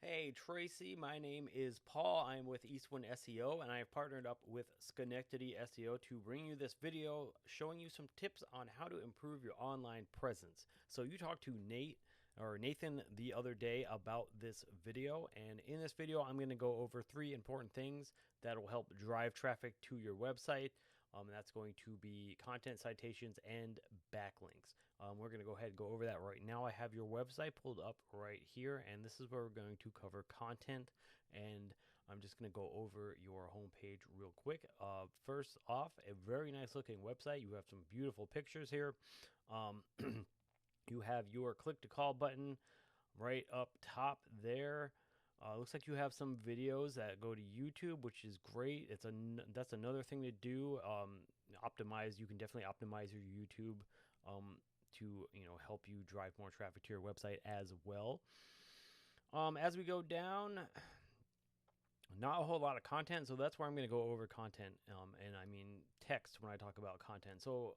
Hey Tracy, my name is Paul. I'm with Eastwind SEO and I have partnered up with Schenectady SEO to bring you this video showing you some tips on how to improve your online presence. So you talked to Nathan the other day about this video, and in this video I'm going to go over 3 important things that will help drive traffic to your website. That's going to be content, citations, and backlinks. We're going to go ahead and go over that right now. I have your website pulled up right here, and this is where we're going to cover content. And I'm just going to go over your homepage real quick. First off, a very nice looking website. You have some beautiful pictures here. You have your click to call button right up top there. Looks like you have some videos that go to YouTube, which is great. That's another thing to do. Optimize. You can definitely optimize your YouTube to help you drive more traffic to your website as well. As we go down, not a whole lot of content, so that's where I'm going to go over content, and I mean text when I talk about content. So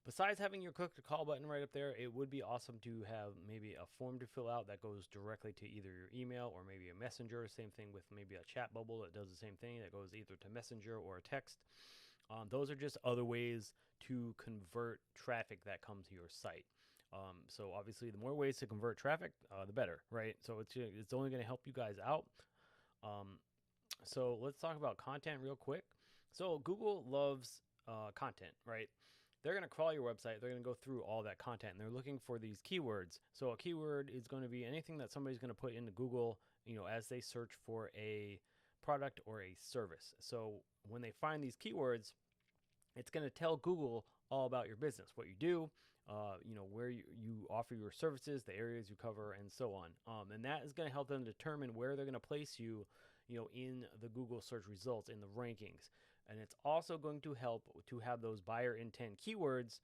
besides having your click to call button right up there, it would be awesome to have maybe a form to fill out that goes directly to either your email or maybe a messenger. Same thing with maybe a chat bubble that does the same thing, that goes either to messenger or a text. Those are just other ways to convert traffic that comes to your site. So obviously the more ways to convert traffic, the better, right? So it's only going to help you guys out. So let's talk about content real quick. So Google loves content, right? They're going to crawl your website. They're going to go through all that content, and they're looking for these keywords. So a keyword is going to be anything that somebody's going to put into Google, as they search for a product or a service. So when they find these keywords, it's going to tell Google all about your business, what you do, where you offer your services, the areas you cover, and so on. And that is going to help them determine where they're going to place you, in the Google search results, in the rankings. And it's also going to help to have those buyer intent keywords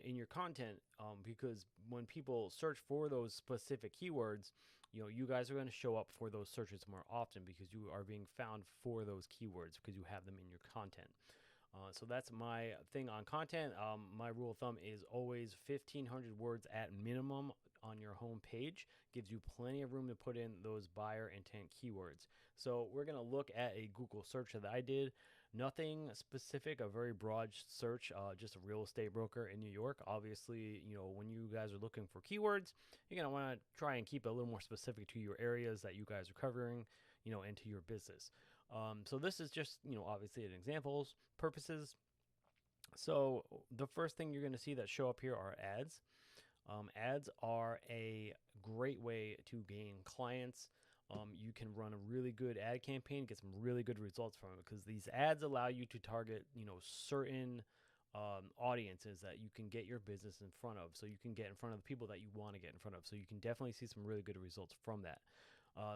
in your content, because when people search for those specific keywords, you guys are going to show up for those searches more often because you are being found for those keywords because you have them in your content. So that's my thing on content. My rule of thumb is always 1,500 words at minimum on your home page. Gives you plenty of room to put in those buyer intent keywords. So we're going to look at a Google search that I did. Nothing specific, a very broad search, just a real estate broker in New York. Obviously, when you guys are looking for keywords, you're going to want to try and keep it a little more specific to your areas that you guys are covering, and to your business. So this is just, obviously an examples purposes. So the first thing you're going to see that show up here are ads. Ads are a great way to gain clients. You can run a really good ad campaign, get some really good results from it, because these ads allow you to target, certain audiences that you can get your business in front of. So you can get in front of the people that you want to get in front of. So you can definitely see some really good results from that.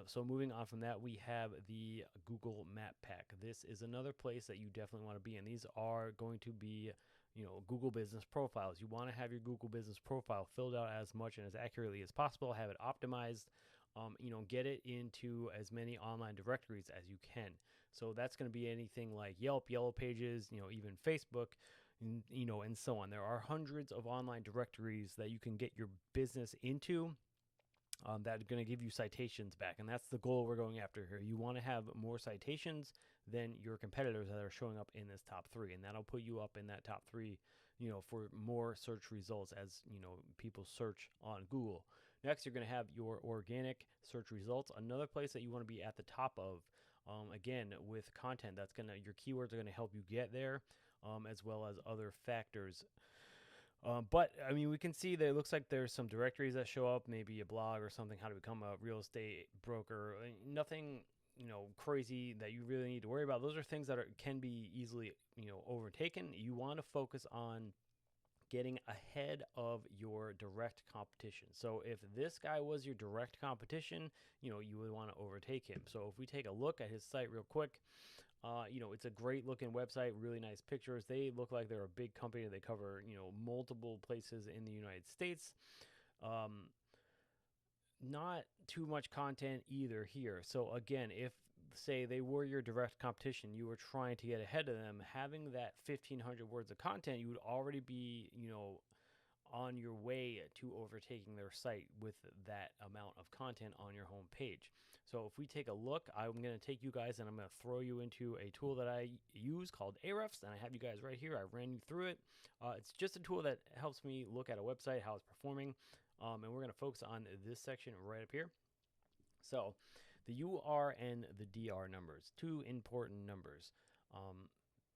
So moving on from that, we have the Google Map Pack. This is another place that you definitely want to be in. These are going to be, Google Business Profiles. You want to have your Google Business Profile filled out as much and as accurately as possible. Have it optimized. Get it into as many online directories as you can. So that's going to be anything like Yelp, Yellow Pages, even Facebook, and so on. There are hundreds of online directories that you can get your business into. That are going to give you citations back, and that's the goal we're going after here. You want to have more citations than your competitors that are showing up in this top 3, and that'll put you up in that top 3, for more search results as people search on Google. Next, you're going to have your organic search results, another place that you want to be at the top of. Again, with content, your keywords are going to help you get there, as well as other factors. But I mean, we can see that it looks like there's some directories that show up, maybe a blog or something, how to become a real estate broker. Nothing, crazy that you really need to worry about. Those are things that can be easily, overtaken. You want to focus on getting ahead of your direct competition. So if this guy was your direct competition, you would want to overtake him. So if we take a look at his site real quick, it's a great looking website, really nice pictures. They look like they're a big company. They cover, multiple places in the United States. Not too much content either here. So again, if say they were your direct competition, you were trying to get ahead of them, having that 1,500 words of content, you would already be, on your way to overtaking their site with that amount of content on your home page. So if we take a look, I'm going to take you guys and I'm going to throw you into a tool that I use called Ahrefs, and I have you guys right here. I ran you through it. It's just a tool that helps me look at a website, how it's performing, and we're going to focus on this section right up here. So the UR and the DR numbers, two important numbers.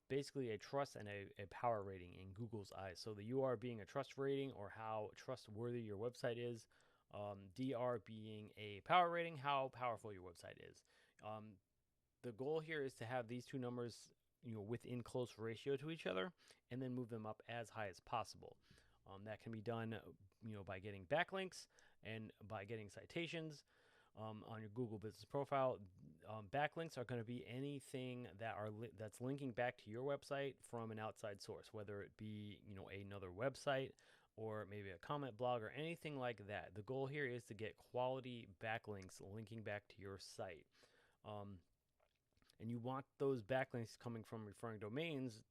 Basically a trust and a power rating in Google's eyes. So the UR being a trust rating or how trustworthy your website is. DR being a power rating, how powerful your website is. The goal here is to have these two numbers, within close ratio to each other, and then move them up as high as possible. That can be done, by getting backlinks and by getting citations on your Google Business Profile. Backlinks are going to be anything that's linking back to your website from an outside source, whether it be another website or maybe a comment blog or anything like that. The goal here is to get quality backlinks linking back to your site. And you want those backlinks coming from referring domains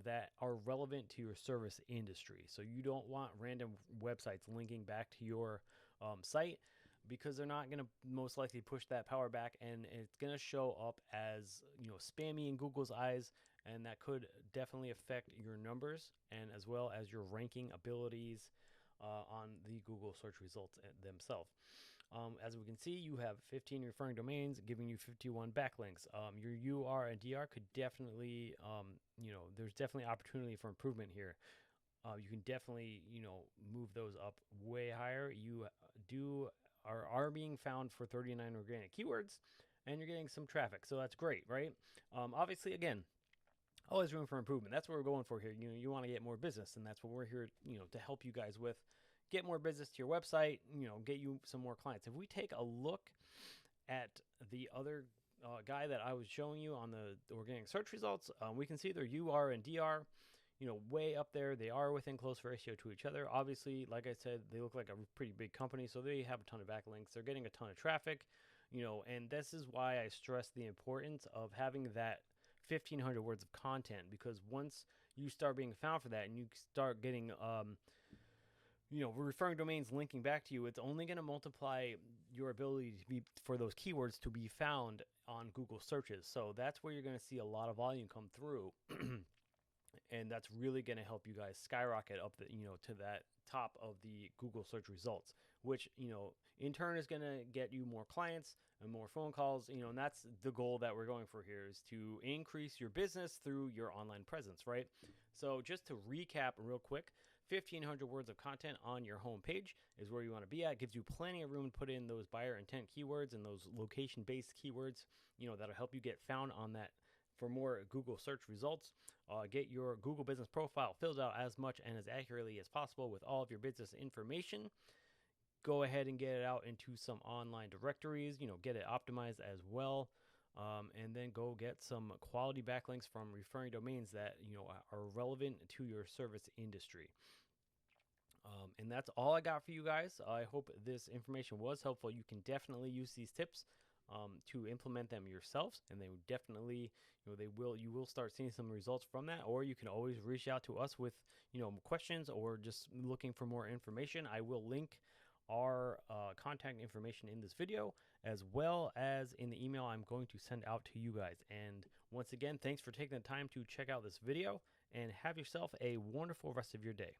that are relevant to your service industry. So you don't want random websites linking back to your site, because they're not going to most likely push that power back, and it's going to show up as spammy in Google's eyes, and that could definitely affect your numbers and as well as your ranking abilities on the Google search results themselves. As we can see, you have 15 referring domains giving you 51 backlinks. Your UR and DR could definitely, there's definitely opportunity for improvement here. You can definitely, move those up way higher. You are being found for 39 organic keywords, and you're getting some traffic, so that's great, right? Obviously, again, always room for improvement. That's what we're going for here. You want to get more business, and that's what we're here, to help you guys with. Get more business to your website, get you some more clients. If we take a look at the other guy that I was showing you on the organic search results, we can see their UR and DR, way up there. They are within close ratio to each other. Obviously, like I said, they look like a pretty big company, so they have a ton of backlinks. They're getting a ton of traffic, and this is why I stress the importance of having that 1,500 words of content, because once you start being found for that and you start getting, referring domains linking back to you, it's only going to multiply your ability for those keywords to be found on Google searches. So that's where you're going to see a lot of volume come through. And that's really going to help you guys skyrocket up to that top of the Google search results, which, in turn is going to get you more clients and more phone calls, and that's the goal that we're going for here, is to increase your business through your online presence, right? So just to recap real quick, 1,500 words of content on your home page is where you want to be at. It gives you plenty of room to put in those buyer intent keywords and those location-based keywords, that'll help you get found on that for more Google search results. Get your Google Business Profile filled out as much and as accurately as possible with all of your business information. Go ahead and get it out into some online directories, get it optimized as well. And then go get some quality backlinks from referring domains that are relevant to your service industry. And that's all I got for you guys. I hope this information was helpful. You can definitely use these tips to implement them yourselves, and they would definitely, you will start seeing some results from that. Or you can always reach out to us with questions or just looking for more information. I will link our contact information in this video, as well as in the email I'm going to send out to you guys. And once again, thanks for taking the time to check out this video, and have yourself a wonderful rest of your day.